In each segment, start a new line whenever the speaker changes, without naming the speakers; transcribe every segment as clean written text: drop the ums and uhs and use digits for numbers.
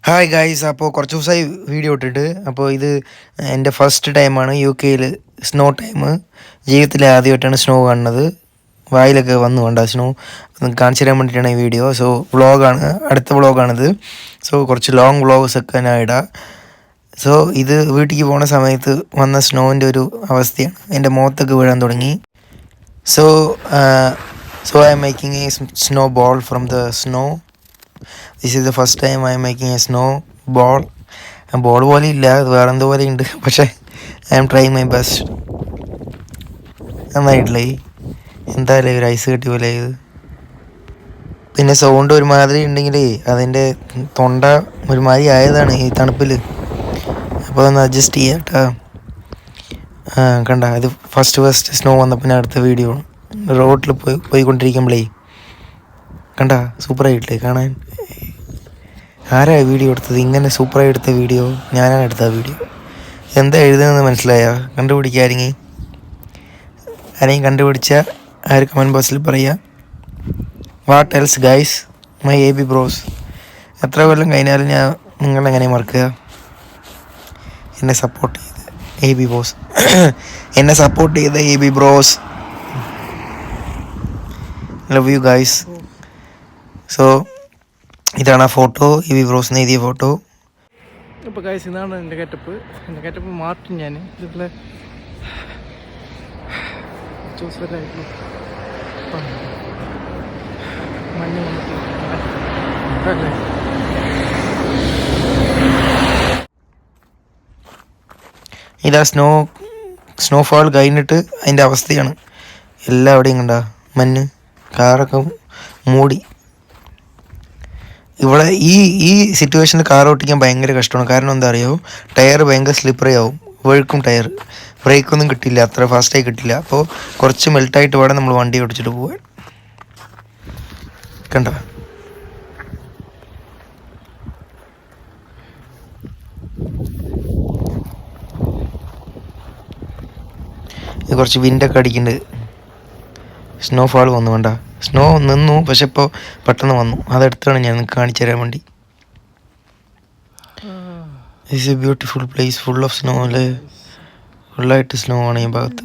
Hi guys, അപ്പോൾ കുറച്ച് ദിവസമായി വീഡിയോ ഇട്ടിട്ട്. അപ്പോൾ ഇത് എൻ്റെ ഫസ്റ്റ് ടൈമാണ് UK സ്നോ ടൈം. ജീവിതത്തിൽ ആദ്യമായിട്ടാണ് സ്നോ കാണുന്നത്. വായിലൊക്കെ വന്നു കണ്ട സ്നോ കാണിച്ചു തരാൻ വേണ്ടിയിട്ടാണ് ഈ വീഡിയോ. സോ വ്ളോഗാണ്, അടുത്ത വ്ളോഗാണിത്. സോ കുറച്ച് ലോങ് വ്ളോഗ്സ് ഒക്കെ ഞാൻ ഇടാം. സോ ഇത് വീട്ടിലേക്ക് പോകുന്ന സമയത്ത് വന്ന സ്നോവിൻ്റെ ഒരു അവസ്ഥയാണ്. എൻ്റെ മുഖത്തൊക്കെ വീഴാൻ തുടങ്ങി. So I M making A snow ball from the snow. This is the first time I am making a snow ball. Ball പോലെ ഇല്ല, അത് വേറെ എന്തോ പോലെ ഉണ്ട്. പക്ഷേ I am trying my best. നന്നായിട്ടില്ലേ? എന്തായാലും ഒരു ഐസ് കെട്ടി പോലെ ഇത്. പിന്നെ സൗണ്ട് ഒരുമാതിരി ഉണ്ടെങ്കിലേ അതിൻ്റെ തൊണ്ട ഒരുമാതിരി ആയതാണ് ഈ തണുപ്പിൽ. അപ്പോൾ ഒന്ന് അഡ്ജസ്റ്റ് ചെയ്യാം കേട്ടോ. കണ്ട, ഇത് ഫസ്റ്റ് സ്നോ വന്നപ്പോൾ ഞാൻ അടുത്ത വീഡിയോ റോഡിൽ പോയിക്കൊണ്ടിരിക്കുമ്പോഴേ കണ്ട, സൂപ്പറായിട്ടില്ലേ കാണാൻ? ആരാ വീഡിയോ എടുത്തത്? ഇങ്ങനെ സൂപ്പറായി എടുത്ത വീഡിയോ ഞാനാണ് എടുത്ത വീഡിയോ. എന്താ എഴുതുന്നതെന്ന് മനസ്സിലായോ? കണ്ടുപിടിക്കാരെങ്കിൽ ആരെയും കണ്ടുപിടിച്ചാൽ ആര് കമൻറ്റ് ബോക്സിൽ പറയുക. What else guys, my AB bros. എത്ര കൊല്ലം കഴിഞ്ഞാലും ഞാൻ നിങ്ങളെങ്ങനെ മറക്കുക? എന്നെ സപ്പോർട്ട് ചെയ്ത് AB ബ്രോസ് എന്നെ സപ്പോർട്ട് ചെയ്ത AB bros, love you guys. So ഇതാണ് ആ ഫോട്ടോ, AB ബ്രോസിന് എഴുതിയ ഫോട്ടോ.
അപ്പോൾ ഗൈസ്, ഇതാണ് എൻ്റെ ഗെറ്റപ്പ് മാറ്റും ഞാൻ. ഇതുപോലെ ചൂസലായിട്ടുള്ള മഞ്ഞ് വന്നിട്ട്
ഇതാ സ്നോഫാൾ കഴിഞ്ഞിട്ട് അതിൻ്റെ അവസ്ഥയാണ്. എല്ലാവിടെയും കണ്ട മഞ്ഞ്, കാറൊക്കെ മൂടി. ഇവിടെ ഈ സിറ്റുവേഷനിൽ കാർ ഓട്ടിക്കാൻ ഭയങ്കര കഷ്ടമാണ്. കാരണം എന്താ അറിയോ? ടയർ ഭയങ്കര സ്ലിപ്പറി ആവും, വഴുക്കും ടയർ. ബ്രേക്കൊന്നും കിട്ടില്ല, അത്ര ഫാസ്റ്റായി കിട്ടില്ല. അപ്പോൾ കുറച്ച് മെൽട്ടായിട്ട് വേണം നമ്മൾ വണ്ടി ഓടിച്ചിട്ട് പോകാൻ. കണ്ട, ഇത് കുറച്ച് വിൻഡൊക്കെ അടിക്കുന്നുണ്ട്. സ്നോഫാൾ വന്നു കണ്ട. സ്നോ നിന്നു, പക്ഷെ ഇപ്പോൾ പെട്ടെന്ന് വന്നു. അതെടുത്താണ് ഞാൻ കാണിച്ചു തരാൻ വേണ്ടി. It's A beautiful place, full of snow അല്ലേ? ഫുള്ളായിട്ട് സ്നോ ആണ് ഈ ഭാഗത്ത്.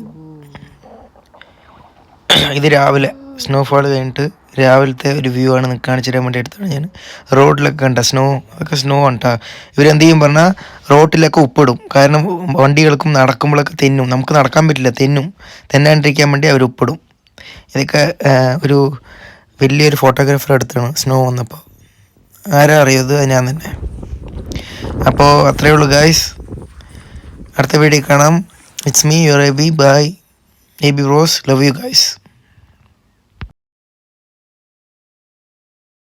ഇത് രാവിലെ സ്നോഫാൾ കഴിഞ്ഞിട്ട് രാവിലത്തെ ഒരു വ്യൂ ആണ് കാണിച്ചു തരാൻ വേണ്ടി എടുത്താണ് ഞാൻ. റോഡിലൊക്കെ കണ്ട സ്നോ, അതൊക്കെ സ്നോ ആണ് കേട്ടോ. ഇവരെന്ത് ചെയ്യും പറഞ്ഞാൽ റോട്ടിലൊക്കെ ഉപ്പിടും. കാരണം വണ്ടികൾക്കും നടക്കുമ്പോഴൊക്കെ തെന്നും. നമുക്ക് നടക്കാൻ പറ്റില്ല, തെന്നാണ്ടിരിക്കാൻ വേണ്ടി അവർ ഉപ്പിടും. ഇതൊക്കെ ഒരു വലിയൊരു ഫോട്ടോഗ്രാഫർ എടുത്താണ് സ്നോ വന്നപ്പോൾ. ആരാ അറിയത്? ഞാൻ തന്നെ. അപ്പോൾ അത്രയേ ഉള്ളൂ ഗായ്സ്. അടുത്ത വീഡിയോ കാണാം. It's me your AB. Bye AB bros, love you guys.